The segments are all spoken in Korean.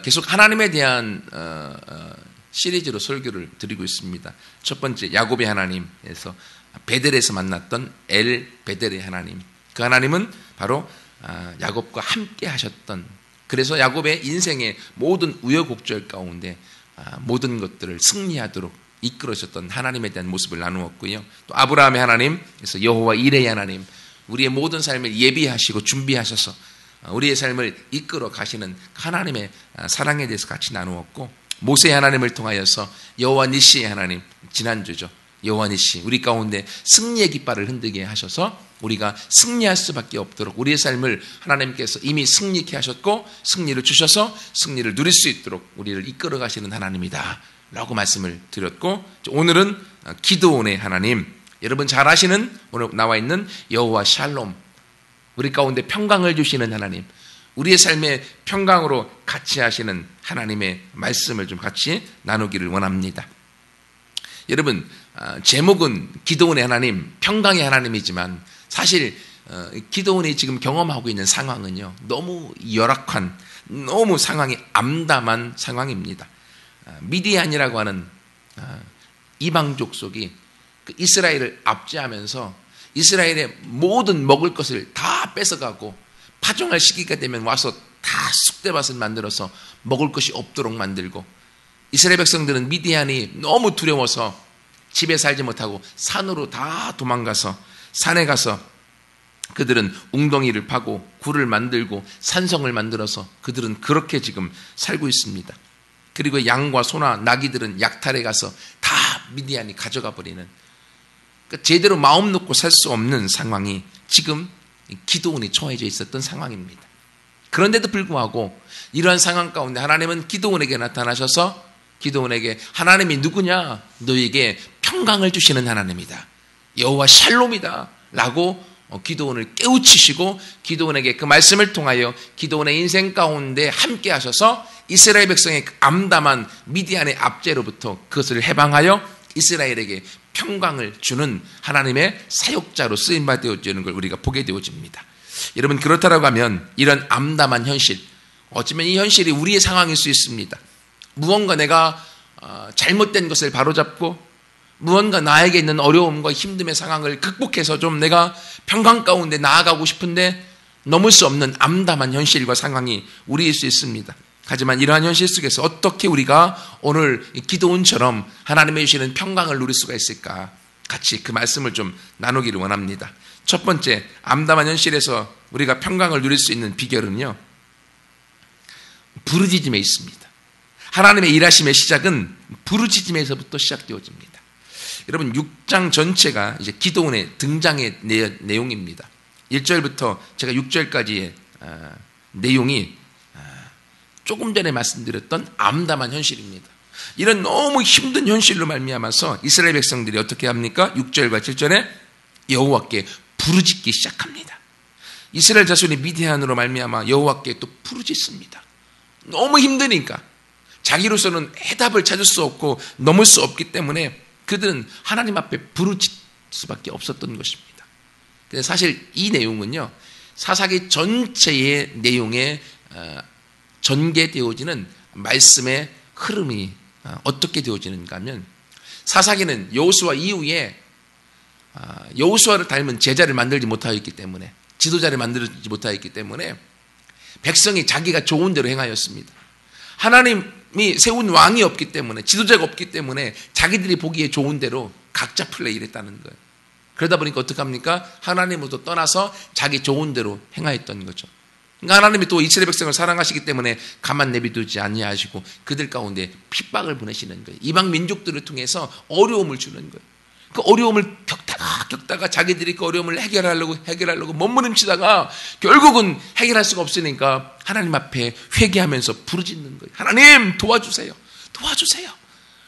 계속 하나님에 대한 시리즈로 설교를 드리고 있습니다. 첫 번째 야곱의 하나님에서 베델에서 만났던 엘 베델의 하나님. 그 하나님은 바로 야곱과 함께 하셨던, 그래서 야곱의 인생의 모든 우여곡절 가운데 모든 것들을 승리하도록 이끌으셨던 하나님에 대한 모습을 나누었고요. 또 아브라함의 하나님, 그래서 여호와 이레의 하나님, 우리의 모든 삶을 예비하시고 준비하셔서 우리의 삶을 이끌어 가시는 하나님의 사랑에 대해서 같이 나누었고, 모세의 하나님을 통하여서 여호와 니시의 하나님, 지난주죠. 여호와 니시, 우리 가운데 승리의 깃발을 흔들게 하셔서 우리가 승리할 수밖에 없도록 우리의 삶을 하나님께서 이미 승리케 하셨고 승리를 주셔서 승리를 누릴 수 있도록 우리를 이끌어 가시는 하나님이다 라고 말씀을 드렸고, 오늘은 기드온의 하나님, 여러분 잘 아시는 오늘 나와 있는 여호와 샬롬, 우리 가운데 평강을 주시는 하나님, 우리의 삶에 평강으로 같이 하시는 하나님의 말씀을 좀 같이 나누기를 원합니다. 여러분, 제목은 기드온의 하나님, 평강의 하나님이지만 사실 기드온이 지금 경험하고 있는 상황은요, 너무 열악한, 너무 상황이 암담한 상황입니다. 미디안이라고 하는 이방 족속이 이스라엘을 압제하면서 이스라엘의 모든 먹을 것을 다 뺏어가고 파종할 시기가 되면 와서 다 쑥대밭을 만들어서 먹을 것이 없도록 만들고, 이스라엘 백성들은 미디안이 너무 두려워서 집에 살지 못하고 산으로 다 도망가서 산에 가서 그들은 웅덩이를 파고 굴을 만들고 산성을 만들어서 그들은 그렇게 지금 살고 있습니다. 그리고 양과 소나 나귀들은 약탈에 가서 다 미디안이 가져가 버리는, 그러니까 제대로 마음 놓고 살 수 없는 상황이 지금 기드온이 처해져 있었던 상황입니다. 그런데도 불구하고 이러한 상황 가운데 하나님은 기드온에게 나타나셔서 기드온에게, 하나님이 누구냐? 너에게 평강을 주시는 하나님이다, 여호와 샬롬이다 라고 기드온을 깨우치시고 기드온에게 그 말씀을 통하여 기드온의 인생 가운데 함께 하셔서 이스라엘 백성의 그 암담한 미디안의 압제로부터 그것을 해방하여 이스라엘에게 평강을 주는 하나님의 사역자로 쓰임받아지는 걸 우리가 보게 되어집니다. 여러분, 그렇다라고 하면 이런 암담한 현실, 어쩌면 이 현실이 우리의 상황일 수 있습니다. 무언가 내가 잘못된 것을 바로잡고 무언가 나에게 있는 어려움과 힘듦의 상황을 극복해서 좀 내가 평강 가운데 나아가고 싶은데 넘을 수 없는 암담한 현실과 상황이 우리일 수 있습니다. 하지만 이러한 현실 속에서 어떻게 우리가 오늘 기드온처럼 하나님의 주시는 평강을 누릴 수가 있을까? 같이 그 말씀을 좀 나누기를 원합니다. 첫 번째, 암담한 현실에서 우리가 평강을 누릴 수 있는 비결은요, 부르짖음에 있습니다. 하나님의 일하심의 시작은 부르짖음에서부터 시작되어집니다. 여러분, 6장 전체가 이제 기드온의 등장의 내용입니다. 1절부터 제가 6절까지의 내용이 조금 전에 말씀드렸던 암담한 현실입니다. 이런 너무 힘든 현실로 말미암아서 이스라엘 백성들이 어떻게 합니까? 6절과 7절에 여호와께 부르짖기 시작합니다. 이스라엘 자손이 미디안으로 말미암아 여호와께 또 부르짖습니다. 너무 힘드니까 자기로서는 해답을 찾을 수 없고 넘을 수 없기 때문에 그들은 하나님 앞에 부르짖을 수밖에 없었던 것입니다. 근데 사실 이 내용은요, 사사기 전체의 내용에 전개되어지는 말씀의 흐름이 어떻게 되어지는가 하면, 사사기는 여호수아 이후에 여호수아를 닮은 제자를 만들지 못하였기 때문에, 지도자를 만들지 못하였기 때문에 백성이 자기가 좋은 대로 행하였습니다. 하나님이 세운 왕이 없기 때문에, 지도자가 없기 때문에 자기들이 보기에 좋은 대로 각자 플레이를 했다는 거예요. 그러다 보니까 어떡합니까? 하나님으로부터 떠나서 자기 좋은 대로 행하였던 거죠. 그러니까 하나님이 또 이스라엘 백성을 사랑하시기 때문에 가만 내비두지 아니하시고 그들 가운데 핍박을 보내시는 거예요. 이방 민족들을 통해서 어려움을 주는 거예요. 그 어려움을 겪다가 자기들이 그 어려움을 해결하려고 몸부림치다가 결국은 해결할 수가 없으니까 하나님 앞에 회개하면서 부르짖는 거예요. 하나님 도와주세요, 도와주세요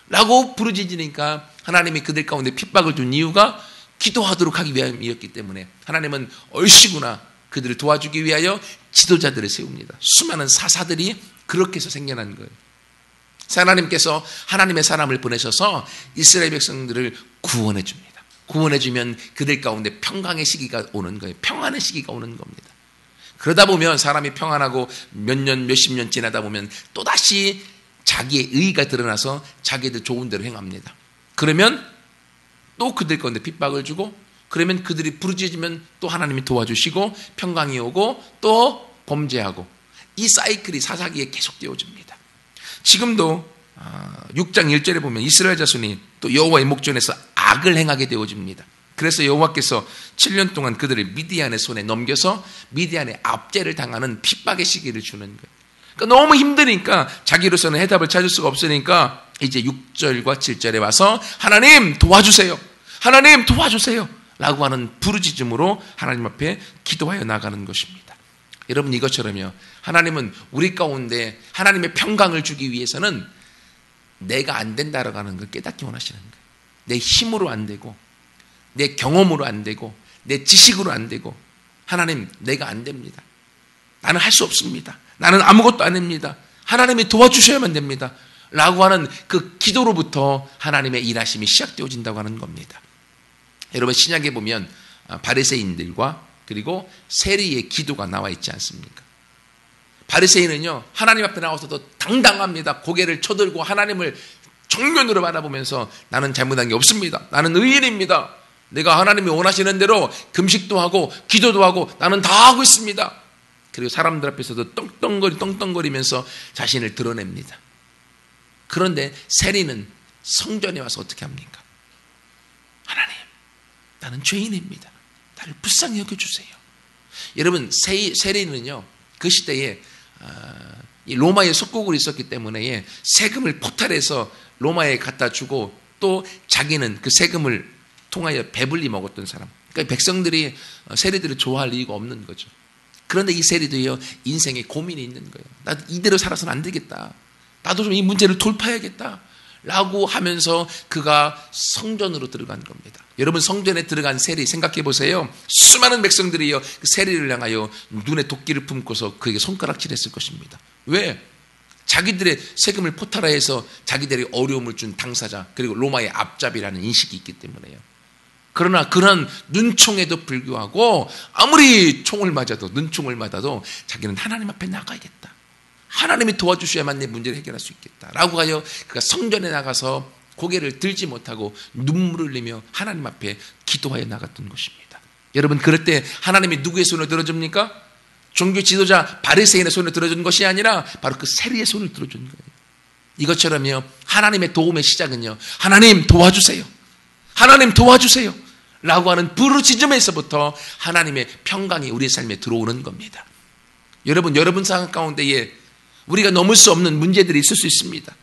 라고 부르짖으니까 하나님이 그들 가운데 핍박을 준 이유가 기도하도록 하기 위함이었기 때문에 하나님은 얼씨구나 그들을 도와주기 위하여 지도자들을 세웁니다. 수많은 사사들이 그렇게 해서 생겨난 거예요. 하나님께서 하나님의 사람을 보내셔서 이스라엘 백성들을 구원해 줍니다. 구원해 주면 그들 가운데 평강의 시기가 오는 거예요. 평안의 시기가 오는 겁니다. 그러다 보면 사람이 평안하고 몇 년, 몇십 년 지나다 보면 또다시 자기의 의의가 드러나서 자기들 좋은 대로 행합니다. 그러면 또 그들 가운데 핍박을 주고, 그러면 그들이 부르짖으면 또 하나님이 도와주시고 평강이 오고 또 범죄하고, 이 사이클이 사사기에 계속되어집니다. 지금도 6장 1절에 보면 이스라엘 자손이 또 여호와의 목전에서 악을 행하게 되어집니다. 그래서 여호와께서 7년 동안 그들을 미디안의 손에 넘겨서 미디안의 압제를 당하는 핍박의 시기를 주는 거예요. 그러니까 너무 힘드니까 자기로서는 해답을 찾을 수가 없으니까 이제 6절과 7절에 와서 하나님 도와주세요, 하나님 도와주세요 라고 하는 부르짖음으로 하나님 앞에 기도하여 나가는 것입니다. 여러분, 이것처럼요, 하나님은 우리 가운데 하나님의 평강을 주기 위해서는 내가 안 된다라고 하는 걸 깨닫기 원하시는 거예요. 내 힘으로 안 되고, 내 경험으로 안 되고, 내 지식으로 안 되고, 하나님 내가 안 됩니다. 나는 할 수 없습니다. 나는 아무것도 안 됩니다. 하나님이 도와주셔야만 됩니다 라고 하는 그 기도로부터 하나님의 일하심이 시작되어진다고 하는 겁니다. 여러분, 신약에 보면 바리새인들과 그리고 세리의 기도가 나와 있지 않습니까? 바리새인은요, 하나님 앞에 나와서도 당당합니다. 고개를 쳐들고 하나님을 정면으로 바라보면서 나는 잘못한 게 없습니다, 나는 의인입니다, 내가 하나님이 원하시는 대로 금식도 하고 기도도 하고 나는 다 하고 있습니다. 그리고 사람들 앞에서도 떵떵거리면서 자신을 드러냅니다. 그런데 세리는 성전에 와서 어떻게 합니까? 하나님, 나는 죄인입니다, 나를 불쌍히 여겨주세요. 여러분, 세리는요, 그 시대에 로마의 속국으로 있었기 때문에 세금을 포탈해서 로마에 갖다 주고 또 자기는 그 세금을 통하여 배불리 먹었던 사람. 그러니까 백성들이 세리들을 좋아할 이유가 없는 거죠. 그런데 이 세리도요, 인생에 고민이 있는 거예요. 나 이대로 살아서는 안 되겠다, 나도 좀 이 문제를 돌파해야겠다 라고 하면서 그가 성전으로 들어간 겁니다. 여러분, 성전에 들어간 세리 생각해 보세요. 수많은 백성들이요, 그 세리를 향하여 눈에 도끼를 품고서 그에게 손가락질했을 것입니다. 왜? 자기들의 세금을 포탈하여서 자기들의 어려움을 준 당사자, 그리고 로마의 앞잡이라는 인식이 있기 때문에요. 그러나 그런 눈총에도 불구하고 아무리 총을 맞아도, 눈총을 맞아도 자기는 하나님 앞에 나가야겠다, 하나님이 도와주셔야만 내 문제를 해결할 수 있겠다 라고 하여 그가 성전에 나가서 고개를 들지 못하고 눈물을 흘리며 하나님 앞에 기도하여 나갔던 것입니다. 여러분, 그럴 때 하나님이 누구의 손을 들어줍니까? 종교 지도자 바리새인의 손을 들어준 것이 아니라 바로 그 세리의 손을 들어준 거예요. 이것처럼요, 하나님의 도움의 시작은요, 하나님 도와주세요, 하나님 도와주세요 라고 하는 부르짖음에서부터 하나님의 평강이 우리의 삶에 들어오는 겁니다. 여러분 상황 가운데에 우리가 넘을 수 없는 문제들이 있을 수 있습니다.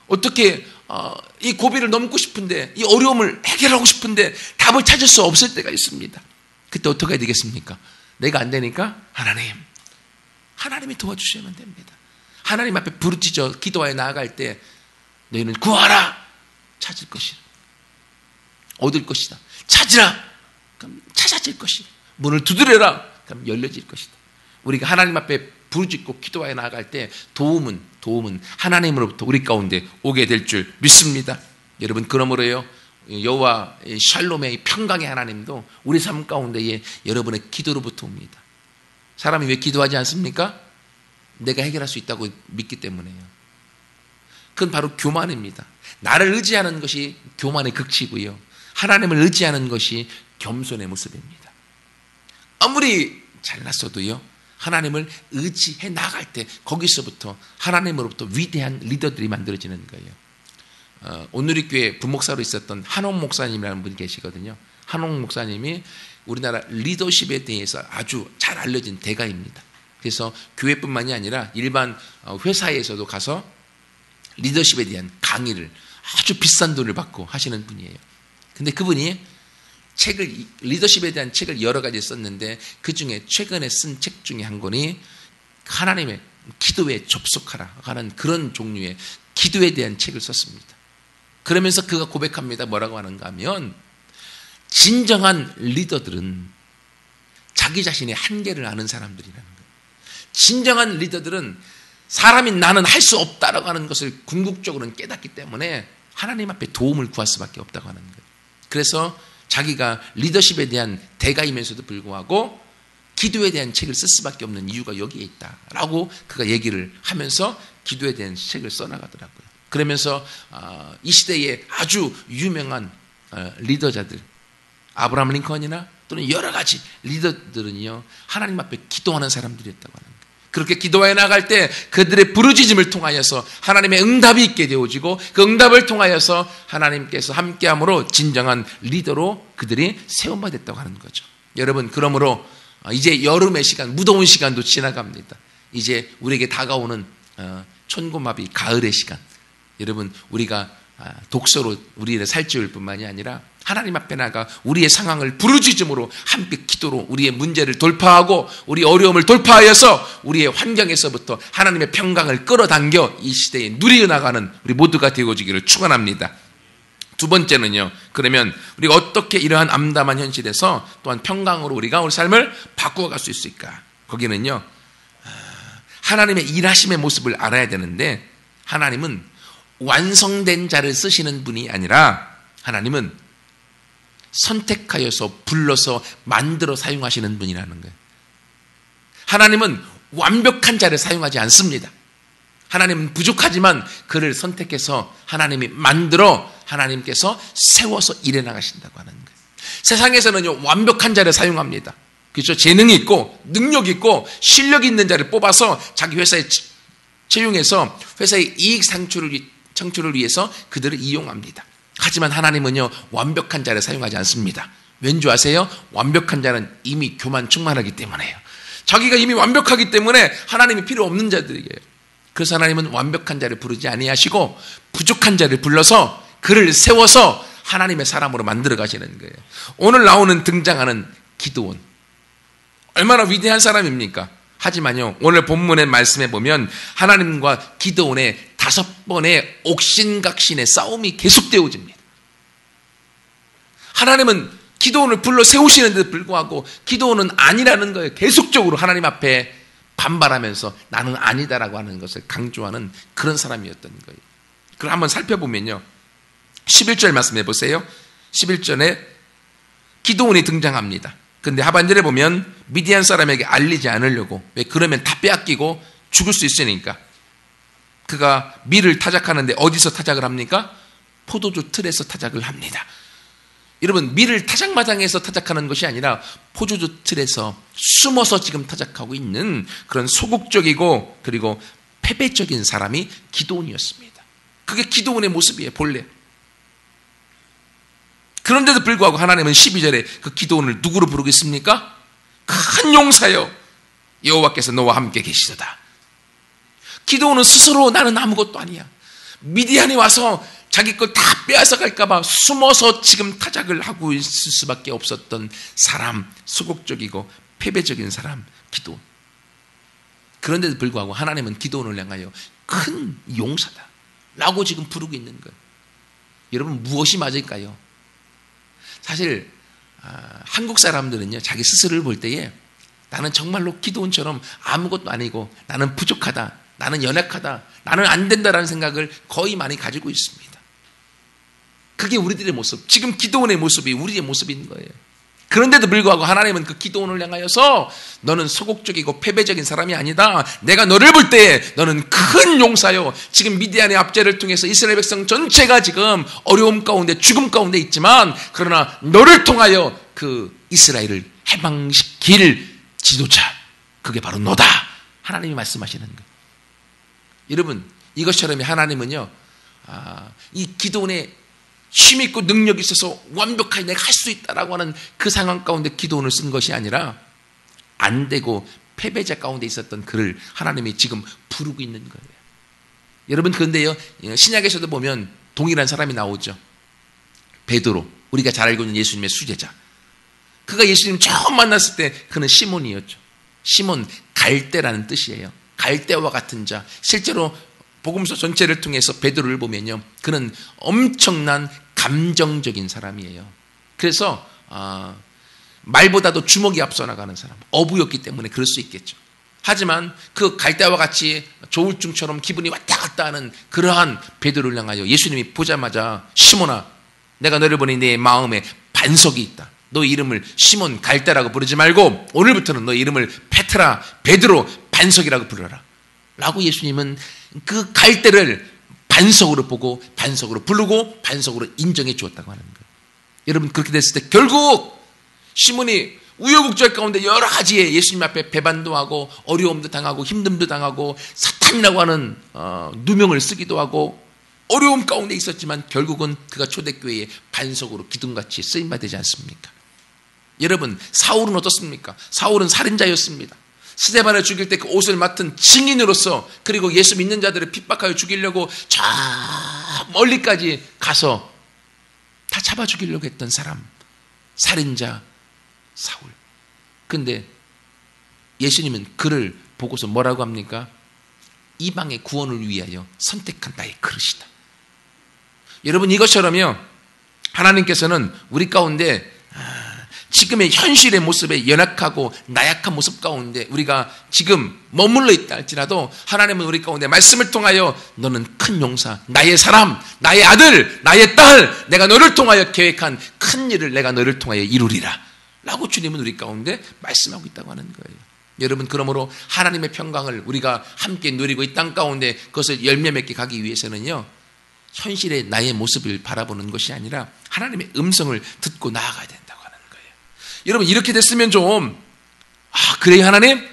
어떻게 이 고비를 넘고 싶은데, 이 어려움을 해결하고 싶은데 답을 찾을 수 없을 때가 있습니다. 그때 어떻게 해야 되겠습니까? 내가 안 되니까 하나님이 도와주셔야만 됩니다. 하나님 앞에 부르짖어 기도하여 나아갈 때 너희는 구하라, 찾을 것이라, 얻을 것이다, 찾으라, 그럼 찾아질 것이다, 문을 두드려라, 그럼 열려질 것이다. 우리가 하나님 앞에 부르짖고 기도하여 나아갈 때 도움은 하나님으로부터 우리 가운데 오게 될 줄 믿습니다. 여러분, 그러므로요, 여호와 샬롬의 평강의 하나님도 우리 삶 가운데에 여러분의 기도로부터 옵니다. 사람이 왜 기도하지 않습니까? 내가 해결할 수 있다고 믿기 때문에요. 그건 바로 교만입니다. 나를 의지하는 것이 교만의 극치고요, 하나님을 의지하는 것이 겸손의 모습입니다. 아무리 잘났어도요, 하나님을 의지해 나갈 때 거기서부터 하나님으로부터 위대한 리더들이 만들어지는 거예요. 온누리교회 부목사로 있었던 한옥 목사님이라는 분이 계시거든요. 한옥 목사님이 우리나라 리더십에 대해서 아주 잘 알려진 대가입니다. 그래서 교회뿐만이 아니라 일반 회사에서도 가서 리더십에 대한 강의를 아주 비싼 돈을 받고 하시는 분이에요. 근데 그분이 리더십에 대한 책을 여러 가지 썼는데 그 중에 최근에 쓴 책 중에 한 권이 하나님의 기도에 접속하라 하는 그런 종류의 기도에 대한 책을 썼습니다. 그러면서 그가 고백합니다. 뭐라고 하는가 하면, 진정한 리더들은 자기 자신의 한계를 아는 사람들이라는 거예요. 진정한 리더들은 사람인 나는 할 수 없다라고 하는 것을 궁극적으로는 깨닫기 때문에 하나님 앞에 도움을 구할 수밖에 없다고 하는 거예요. 그래서 자기가 리더십에 대한 대가이면서도 불구하고 기도에 대한 책을 쓸 수밖에 없는 이유가 여기에 있다라고 그가 얘기를 하면서 기도에 대한 책을 써나가더라고요. 그러면서 이 시대에 아주 유명한 리더자들, 아브라함 링컨이나 또는 여러 가지 리더들은요, 하나님 앞에 기도하는 사람들이었다고 하는 거예요. 그렇게 기도해 나갈 때 그들의 부르짖음을 통하여서 하나님의 응답이 있게 되어지고, 그 응답을 통하여서 하나님께서 함께함으로 진정한 리더로 그들이 세움받았다고 하는 거죠. 여러분, 그러므로 이제 여름의 시간, 무더운 시간도 지나갑니다. 이제 우리에게 다가오는 촌고마비 가을의 시간, 여러분, 우리가 독서로 우리를 살찌울 뿐만이 아니라 하나님 앞에 나가 우리의 상황을 부르짖음으로 함께 기도로 우리의 문제를 돌파하고 우리 어려움을 돌파하여서 우리의 환경에서부터 하나님의 평강을 끌어당겨 이 시대에 누리어나가는 우리 모두가 되어지기를 축원합니다. 두 번째는요, 그러면 우리가 어떻게 이러한 암담한 현실에서 또한 평강으로 우리가 우리 삶을 바꾸어갈 수 있을까? 거기는요, 하나님의 일하심의 모습을 알아야 되는데, 하나님은 완성된 자를 쓰시는 분이 아니라 하나님은 선택하여서 불러서 만들어 사용하시는 분이라는 거예요. 하나님은 완벽한 자를 사용하지 않습니다. 하나님은 부족하지만 그를 선택해서 하나님이 만들어 하나님께서 세워서 일해 나가신다고 하는 거예요. 세상에서는요, 완벽한 자를 사용합니다. 그렇죠? 재능이 있고 능력이 있고 실력이 있는 자를 뽑아서 자기 회사에 채용해서 회사의 이익 창출을 위해서 그들을 이용합니다. 하지만 하나님은요, 완벽한 자를 사용하지 않습니다. 왠지 아세요? 완벽한 자는 이미 교만 충만하기 때문에요. 자기가 이미 완벽하기 때문에 하나님이 필요 없는 자들이에요. 그래서 하나님은 완벽한 자를 부르지 아니하시고 부족한 자를 불러서 그를 세워서 하나님의 사람으로 만들어 가시는 거예요. 오늘 등장하는 기드온, 얼마나 위대한 사람입니까? 하지만요, 오늘 본문의 말씀에 보면 하나님과 기드온의 5번의 옥신각신의 싸움이 계속되어집니다. 하나님은 기드온을 불러 세우시는데도 불구하고 기드온은 아니라는 거예요. 계속적으로 하나님 앞에 반발하면서 나는 아니다라고 하는 것을 강조하는 그런 사람이었던 거예요. 그럼 한번 살펴보면요, 11절 말씀해 보세요. 11절에 기드온이 등장합니다. 근데 하반절에 보면 미디안 사람에게 알리지 않으려고, 왜? 그러면 다 빼앗기고 죽을 수 있으니까. 그가 밀을 타작하는데 어디서 타작을 합니까? 포도주 틀에서 타작을 합니다. 여러분, 밀을 타작마당에서 타작하는 것이 아니라 포도주 틀에서 숨어서 지금 타작하고 있는 그런 소극적이고 그리고 패배적인 사람이 기드온이었습니다. 그게 기드온의 모습이에요, 본래. 그런데도 불구하고 하나님은 12절에 그 기드온을 누구로 부르겠습니까? 큰 용사여, 여호와께서 너와 함께 계시도다. 기드온은 스스로 나는 아무것도 아니야, 미디안이 와서 자기 걸 다 빼앗아 갈까봐 숨어서 지금 타작을 하고 있을 수밖에 없었던 사람, 소극적이고 패배적인 사람, 기드온. 그런데도 불구하고 하나님은 기드온을 향하여 큰 용사다 라고 지금 부르고 있는 거예요. 여러분, 무엇이 맞을까요? 사실 한국 사람들은요, 자기 스스로를 볼 때에 나는 정말로 기드온처럼 아무것도 아니고 나는 부족하다, 나는 연약하다, 나는 안 된다라는 생각을 거의 많이 가지고 있습니다. 그게 우리들의 모습, 지금 기드온의 모습이 우리의 모습인 거예요. 그런데도 불구하고 하나님은 그 기드온을 향하여서 너는 소극적이고 패배적인 사람이 아니다, 내가 너를 볼 때에 너는 큰 용사요, 지금 미디안의 압제를 통해서 이스라엘 백성 전체가 지금 어려움 가운데 죽음 가운데 있지만 그러나 너를 통하여 그 이스라엘을 해방시킬 지도자, 그게 바로 너다, 하나님이 말씀하시는 거예요. 여러분, 이것처럼 하나님은요, 이 기드온의 힘있고 능력이 있어서 완벽하게 내가 할 수 있다라고 하는 그 상황 가운데 기드온을 쓴 것이 아니라 안 되고 패배자 가운데 있었던 그를 하나님이 지금 부르고 있는 거예요. 여러분, 그런데요, 신약에서도 보면 동일한 사람이 나오죠. 베드로, 우리가 잘 알고 있는 예수님의 수제자. 그가 예수님 처음 만났을 때 그는 시몬이었죠. 시몬, 갈대라는 뜻이에요. 갈대와 같은 자. 실제로 복음서 전체를 통해서 베드로를 보면요, 그는 엄청난 감정적인 사람이에요. 그래서 말보다도 주먹이 앞서 나가는 사람, 어부였기 때문에 그럴 수 있겠죠. 하지만 그 갈대와 같이 조울증처럼 기분이 왔다 갔다 하는 그러한 베드로를 향하여 예수님이 보자마자 시몬아, 내가 너를 보니 내 마음에 반석이 있다, 너 이름을 시몬 갈대라고 부르지 말고 오늘부터는 너 이름을 페트라 베드로 반석이라고 부르라 라고 예수님은 그 갈대를 반석으로 보고 반석으로 부르고 반석으로 인정해 주었다고 하는 거예요. 여러분 그렇게 됐을 때 결국 시몬이 우여곡절 가운데 여러 가지의 예수님 앞에 배반도 하고 어려움도 당하고 힘듦도 당하고 사탄이라고 하는 누명을 쓰기도 하고 어려움 가운데 있었지만 결국은 그가 초대교회의 반석으로 기둥같이 쓰임받지 않습니까? 여러분 사울은 어떻습니까? 사울은 살인자였습니다. 스데반을 죽일 때 그 옷을 맡은 증인으로서 그리고 예수 믿는 자들을 핍박하여 죽이려고 저 멀리까지 가서 다 잡아 죽이려고 했던 사람, 살인자 사울. 근데 예수님은 그를 보고서 뭐라고 합니까? 이방의 구원을 위하여 선택한 나의 그릇이다. 여러분 이것처럼요 하나님께서는 우리 가운데 지금의 현실의 모습에 연약하고 나약한 모습 가운데 우리가 지금 머물러 있다 할지라도 하나님은 우리 가운데 말씀을 통하여 너는 큰 용사, 나의 사람, 나의 아들, 나의 딸, 내가 너를 통하여 계획한 큰 일을 내가 너를 통하여 이루리라 라고 주님은 우리 가운데 말씀하고 있다고 하는 거예요. 여러분 그러므로 하나님의 평강을 우리가 함께 누리고 이 땅 가운데 그것을 열매 맺게 가기 위해서는요 현실의 나의 모습을 바라보는 것이 아니라 하나님의 음성을 듣고 나아가야 된다고 하는 거예요. 여러분 이렇게 됐으면 좀 그래요 하나님?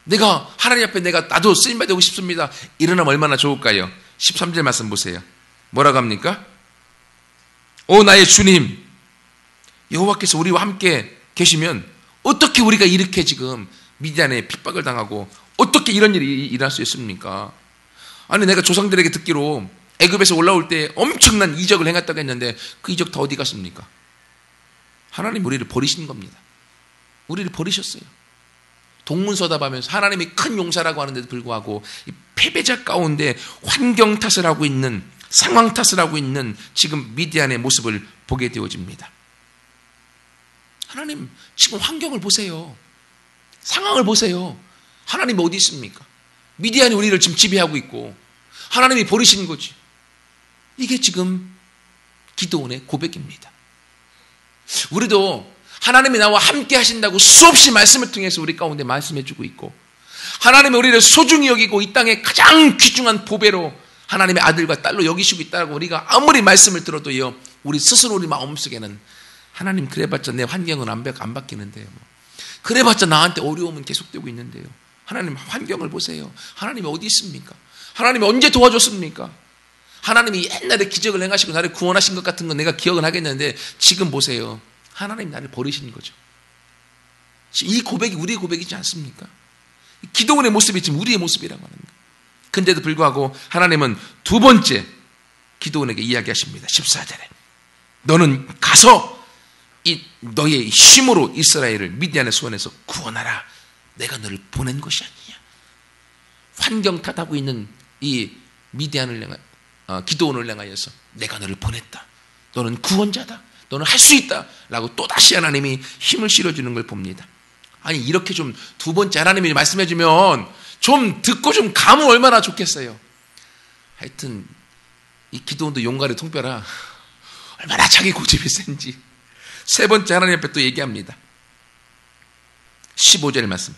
내가 하나님 앞에 나도 쓰임받고 싶습니다. 이러면 얼마나 좋을까요? 13절 말씀 보세요. 뭐라고 합니까? 오 나의 주님 여호와께서 우리와 함께 계시면 어떻게 우리가 이렇게 지금 미디안에 핍박을 당하고 어떻게 이런 일이 일어날 수 있습니까? 아니 내가 조상들에게 듣기로 애굽에서 올라올 때 엄청난 이적을 행했다고 했는데 그 이적 다 어디 갔습니까? 하나님 우리를 버리신 겁니다. 우리를 버리셨어요. 동문서답하면서 하나님이 큰 용사라고 하는데도 불구하고 이 패배자 가운데 환경 탓을 하고 있는 상황 탓을 하고 있는 지금 미디안의 모습을 보게 되어집니다. 하나님 지금 환경을 보세요. 상황을 보세요. 하나님이 어디 있습니까? 미디안이 우리를 지금 지배하고 있고 하나님이 버리신 거지. 이게 지금 기도원의 고백입니다. 우리도 하나님이 나와 함께 하신다고 수없이 말씀을 통해서 우리 가운데 말씀해 주고 있고 하나님이 우리를 소중히 여기고 이 땅의 가장 귀중한 보배로 하나님의 아들과 딸로 여기시고 있다고 우리가 아무리 말씀을 들어도요 우리 스스로 우리 마음속에는 하나님 그래봤자 내 환경은 안 바뀌는데요. 그래봤자 나한테 어려움은 계속되고 있는데요. 하나님 환경을 보세요. 하나님이 어디 있습니까? 하나님이 언제 도와줬습니까? 하나님이 옛날에 기적을 행하시고 나를 구원하신 것 같은 건 내가 기억은 하겠는데 지금 보세요. 하나님이 나를 버리신 거죠. 이 고백이 우리의 고백이지 않습니까? 기도원의 모습이 지금 우리의 모습이라고 하는 거예요. 근데도 불구하고 하나님은 두 번째 기도원에게 이야기하십니다. 14절에 너는 가서 너의 힘으로 이스라엘을 미디안의 손에서 구원하라. 내가 너를 보낸 것이 아니냐. 환경 탓하고 있는 이 미디안을 기도원을 향하여서 내가 너를 보냈다. 너는 구원자다. 너는 할 수 있다. 라고 또다시 하나님이 힘을 실어주는 걸 봅니다. 아니 이렇게 좀 두 번째 하나님이 말씀해 주면 좀 듣고 좀 가면 얼마나 좋겠어요. 하여튼 이 기도원도 용가리 통뼈라 얼마나 자기 고집이 센지 세 번째 하나님 앞에 또 얘기합니다. 15절 말씀.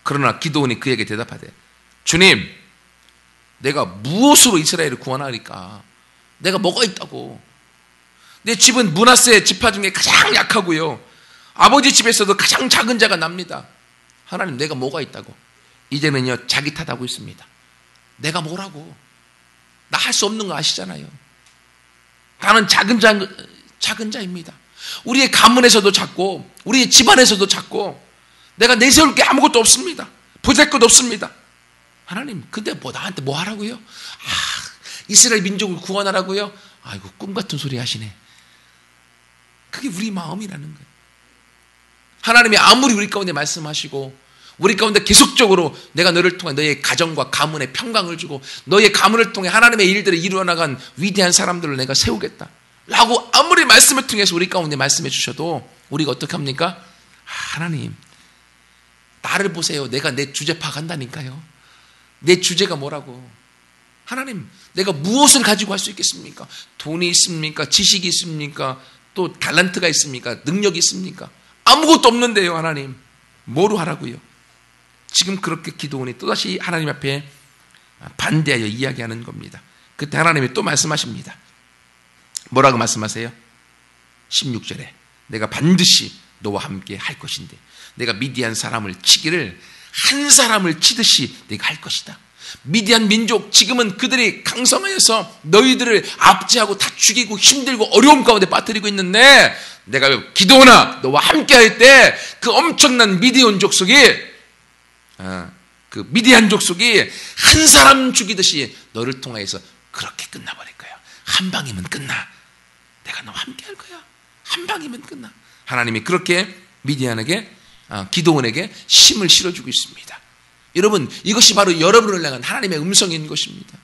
그러나 기도원이 그에게 대답하되 주님 내가 무엇으로 이스라엘을 구원하리까? 내가 뭐가 있다고? 내 집은 므낫세 지파 중에 가장 약하고요. 아버지 집에서도 가장 작은 자가 납니다. 하나님 내가 뭐가 있다고? 이제는요 자기 탓하고 있습니다. 내가 뭐라고? 나 할 수 없는 거 아시잖아요. 나는 작은 자입니다. 우리의 가문에서도 작고 우리의 집안에서도 작고 내가 내세울 게 아무것도 없습니다. 보잘 것 없습니다. 하나님 근데 나한테 뭐 하라고요? 이스라엘 민족을 구원하라고요? 아이고 꿈 같은 소리 하시네. 그게 우리 마음이라는 거예요. 하나님이 아무리 우리 가운데 말씀하시고 우리 가운데 계속적으로 내가 너를 통해 너의 가정과 가문에 평강을 주고 너의 가문을 통해 하나님의 일들을 이루어나간 위대한 사람들을 내가 세우겠다 라고 아무리 말씀을 통해서 우리 가운데 말씀해 주셔도 우리가 어떻게 합니까? 하나님 나를 보세요. 내가 내 주제 파악한다니까요. 내 주제가 뭐라고? 하나님 내가 무엇을 가지고 할 수 있겠습니까? 돈이 있습니까? 지식이 있습니까? 또 달란트가 있습니까? 능력이 있습니까? 아무것도 없는데요, 하나님. 뭐로 하라고요? 지금 그렇게 기도원이 또다시 하나님 앞에 반대하여 이야기하는 겁니다. 그때 하나님이 또 말씀하십니다. 뭐라고 말씀하세요? 16절에 내가 반드시 너와 함께 할 것인데 내가 미디안 사람을 치기를 한 사람을 치듯이 내가 할 것이다. 미디안 민족 지금은 그들이 강성하여서 너희들을 압제하고 다 죽이고 힘들고 어려움 가운데 빠뜨리고 있는데 내가 기도하나 너와 함께 할 때 그 엄청난 미디안 족속이 그 미디안 족속이 한 사람 죽이듯이 너를 통하여서 그렇게 끝나버릴 거야. 한 방이면 끝나. 내가 너와 함께 할 거야. 한 방이면 끝나. 하나님이 그렇게 미디안에게 기도원에게 힘을 실어주고 있습니다. 여러분, 이것이 바로 여러분을 향한 하나님의 음성인 것입니다.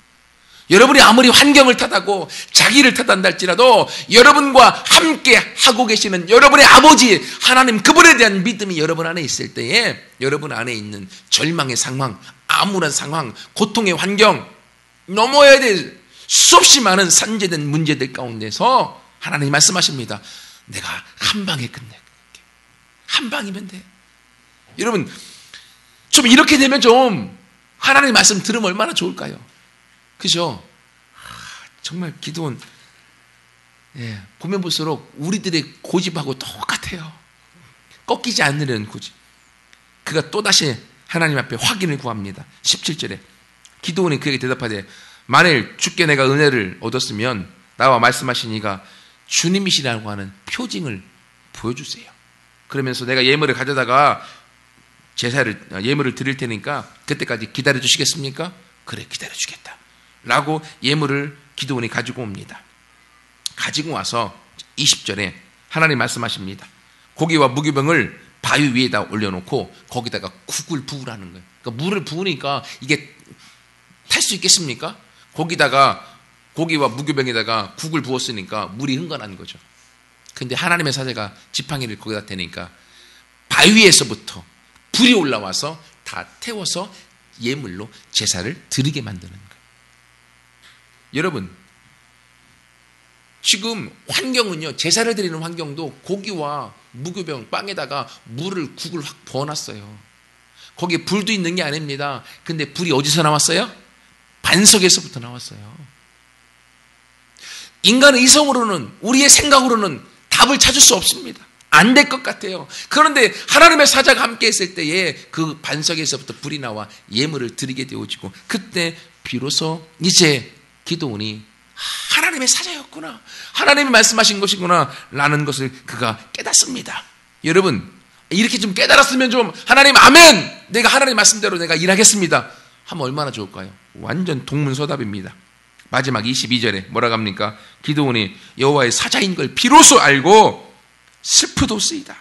여러분이 아무리 환경을 탓하고 자기를 탓한다 할지라도 여러분과 함께 하고 계시는 여러분의 아버지 하나님 그분에 대한 믿음이 여러분 안에 있을 때에 여러분 안에 있는 절망의 상황, 암울한 상황, 고통의 환경, 넘어야 될 수없이 많은 산재된 문제들 가운데서 하나님이 말씀하십니다. 내가 한 방에 끝낼게. 한 방이면 돼. 여러분, 좀 이렇게 되면 좀 하나님 말씀 들으면 얼마나 좋을까요? 그죠? 정말 기도는 보면 볼수록 우리들의 고집하고 똑같아요. 꺾이지 않으려는 고집. 그가 또다시 하나님 앞에 확인을 구합니다. 17절에 기도원이 그에게 대답하되 만일 주께 내가 은혜를 얻었으면 나와 말씀하신 이가 주님이시라고 하는 표징을 보여주세요. 그러면서 내가 예물을 가져다가 예물을 드릴 테니까 그때까지 기다려 주시겠습니까? 그래, 기다려 주겠다. 라고 예물을 기도원이 가지고 옵니다. 가지고 와서 20절에 하나님 말씀하십니다. 고기와 무교병을 바위 위에다 올려놓고 거기다가 국을 부으라는 거예요. 그러니까 물을 부으니까 이게 탈 수 있겠습니까? 거기다가 고기와 무교병에다가 국을 부었으니까 물이 흥건한 거죠. 근데 하나님의 사자가 지팡이를 거기다 대니까 바위에서부터 불이 올라와서 다 태워서 예물로 제사를 드리게 만드는 거예요. 여러분, 지금 환경은요, 제사를 드리는 환경도 고기와 무교병 빵에다가 국을 확 부어놨어요. 거기에 불도 있는 게 아닙니다. 근데 불이 어디서 나왔어요? 반석에서부터 나왔어요. 인간의 이성으로는, 우리의 생각으로는 답을 찾을 수 없습니다. 안 될 것 같아요. 그런데 하나님의 사자가 함께 했을 때에 그 반석에서부터 불이 나와 예물을 드리게 되어지고 그때 비로소 이제 기도원이 하나님의 사자였구나, 하나님이 말씀하신 것이구나 라는 것을 그가 깨닫습니다. 여러분, 이렇게 좀 깨달았으면 좀 하나님 아멘, 내가 하나님 말씀대로 내가 일하겠습니다 하면 얼마나 좋을까요? 완전 동문서답입니다. 마지막 22절에 뭐라고 합니까? 기도원이 여호와의 사자인 걸 비로소 알고 슬프도쓰이다.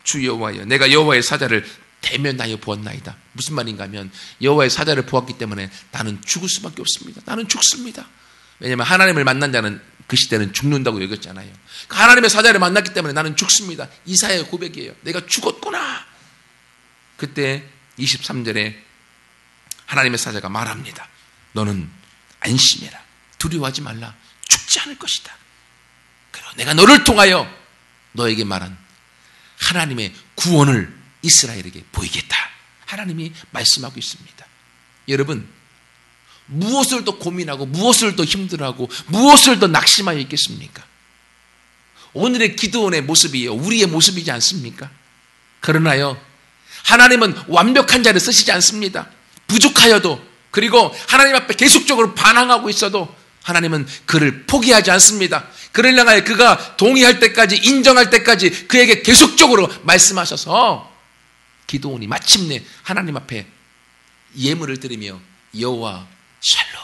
주 여호와여, 내가 여호와의 사자를 대면하여 보았나이다. 무슨 말인가 하면 여호와의 사자를 보았기 때문에 나는 죽을 수밖에 없습니다. 나는 죽습니다. 왜냐하면 하나님을 만난 자는 그 시대는 죽는다고 여겼잖아요. 하나님의 사자를 만났기 때문에 나는 죽습니다. 이사야의 고백이에요. 내가 죽었구나. 그때 23절에 하나님의 사자가 말합니다. 너는 안심해라. 두려워하지 말라. 죽지 않을 것이다. 그리고 내가 너를 통하여 너에게 말한 하나님의 구원을 이스라엘에게 보이겠다. 하나님이 말씀하고 있습니다. 여러분, 무엇을 더 고민하고 무엇을 더 힘들어하고 무엇을 더 낙심하여 있겠습니까? 오늘의 기도원의 모습이에요. 우리의 모습이지 않습니까? 그러나요, 하나님은 완벽한 자를 쓰시지 않습니다. 부족하여도, 그리고 하나님 앞에 계속적으로 반항하고 있어도 하나님은 그를 포기하지 않습니다. 그를 향하여 그가 동의할 때까지, 인정할 때까지 그에게 계속적으로 말씀하셔서 기도원이 마침내 하나님 앞에 예물을 드리며 여호와 샬롬,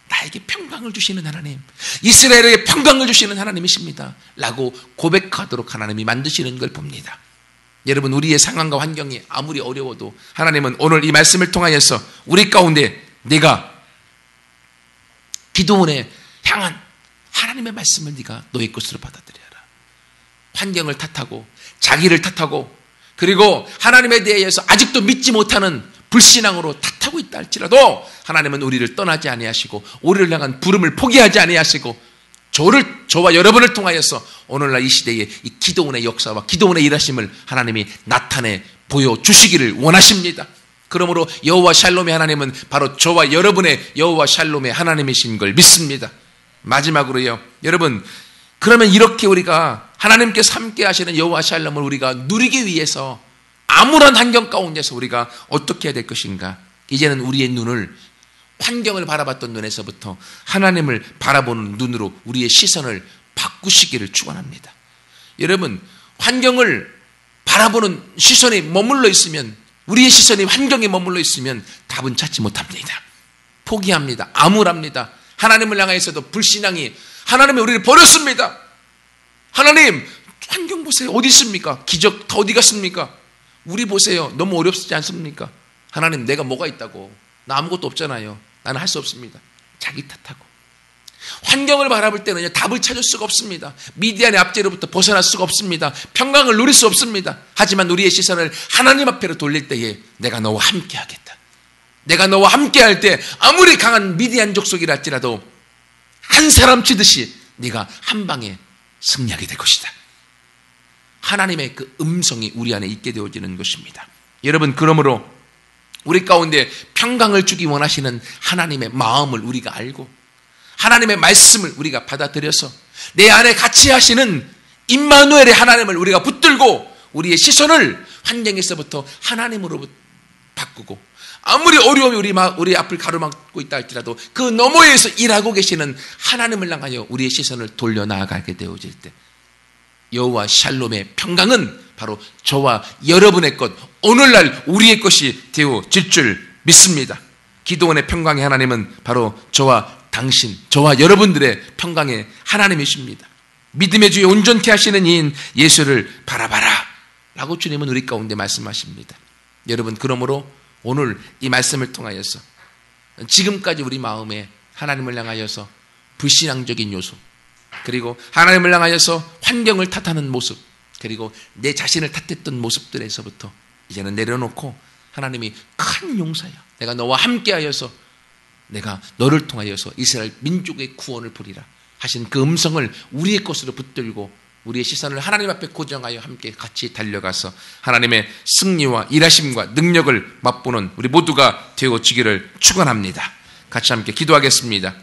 나에게 평강을 주시는 하나님, 이스라엘에게 평강을 주시는 하나님이십니다 라고 고백하도록 하나님이 만드시는 걸 봅니다. 여러분, 우리의 상황과 환경이 아무리 어려워도 하나님은 오늘 이 말씀을 통하여서 우리 가운데 네가 기도원에 향한 하나님의 말씀을 네가 너의 것으로 받아들여라. 환경을 탓하고 자기를 탓하고 그리고 하나님에 대해서 아직도 믿지 못하는 불신앙으로 탓하고 있다 할지라도 하나님은 우리를 떠나지 아니하시고 우리를 향한 부름을 포기하지 아니하시고 저와 여러분을 통하여서 오늘날 이 시대에 이 기도원의 역사와 기도원의 일하심을 하나님이 나타내 보여주시기를 원하십니다. 그러므로 여호와 샬롬의 하나님은 바로 저와 여러분의 여호와 샬롬의 하나님이신 걸 믿습니다. 마지막으로요, 여러분, 그러면 이렇게 우리가 하나님께서 함께 하시는 여호와 샬롬을 우리가 누리기 위해서 아무런 환경 가운데서 우리가 어떻게 해야 될 것인가? 이제는 우리의 눈을, 환경을 바라봤던 눈에서부터 하나님을 바라보는 눈으로 우리의 시선을 바꾸시기를 축원합니다. 여러분, 환경을 바라보는 시선이 머물러 있으면, 우리의 시선이 환경에 머물러 있으면 답은 찾지 못합니다. 포기합니다. 암울합니다. 하나님을 향해서도 불신앙이, 하나님이 우리를 버렸습니다. 하나님, 환경 보세요. 어디 있습니까? 기적 다 어디 갔습니까? 우리 보세요. 너무 어렵지 않습니까? 하나님, 내가 뭐가 있다고? 나 아무것도 없잖아요. 나는 할 수 없습니다. 자기 탓하고. 환경을 바라볼 때는 답을 찾을 수가 없습니다. 미디안의 압제로부터 벗어날 수가 없습니다. 평강을 누릴 수 없습니다. 하지만 우리의 시선을 하나님 앞으로 돌릴 때에 내가 너와 함께 하겠다. 내가 너와 함께 할 때 아무리 강한 미디안 족속이라 할지라도 한 사람 치듯이 네가 한 방에 승리하게 될 것이다. 하나님의 그 음성이 우리 안에 있게 되어지는 것입니다. 여러분, 그러므로 우리 가운데 평강을 주기 원하시는 하나님의 마음을 우리가 알고 하나님의 말씀을 우리가 받아들여서 내 안에 같이 하시는 임마누엘의 하나님을 우리가 붙들고 우리의 시선을 환경에서부터 하나님으로 바꾸고 아무리 어려움이 우리 앞을 가로막고 있다 할지라도 그 너머에서 일하고 계시는 하나님을 향하여 우리의 시선을 돌려나가게 되어질 때 여호와 샬롬의 평강은 바로 저와 여러분의 것, 오늘날 우리의 것이 되어질 줄 믿습니다. 기도원의 평강의 하나님은 바로 저와 당신, 저와 여러분들의 평강의 하나님이십니다. 믿음의 주에 온전케 하시는 이인 예수를 바라봐라 라고 주님은 우리 가운데 말씀하십니다. 여러분, 그러므로 오늘 이 말씀을 통하여서 지금까지 우리 마음에 하나님을 향하여서 불신앙적인 요소, 그리고 하나님을 향하여서 환경을 탓하는 모습, 그리고 내 자신을 탓했던 모습들에서부터 이제는 내려놓고 하나님이 큰 용사야, 내가 너와 함께하여서 내가 너를 통하여서 이스라엘 민족의 구원을 보리라 하신 그 음성을 우리의 것으로 붙들고 우리의 시선을 하나님 앞에 고정하여 함께 같이 달려가서 하나님의 승리와 일하심과 능력을 맛보는 우리 모두가 되어지기를 축원합니다. 같이 함께 기도하겠습니다.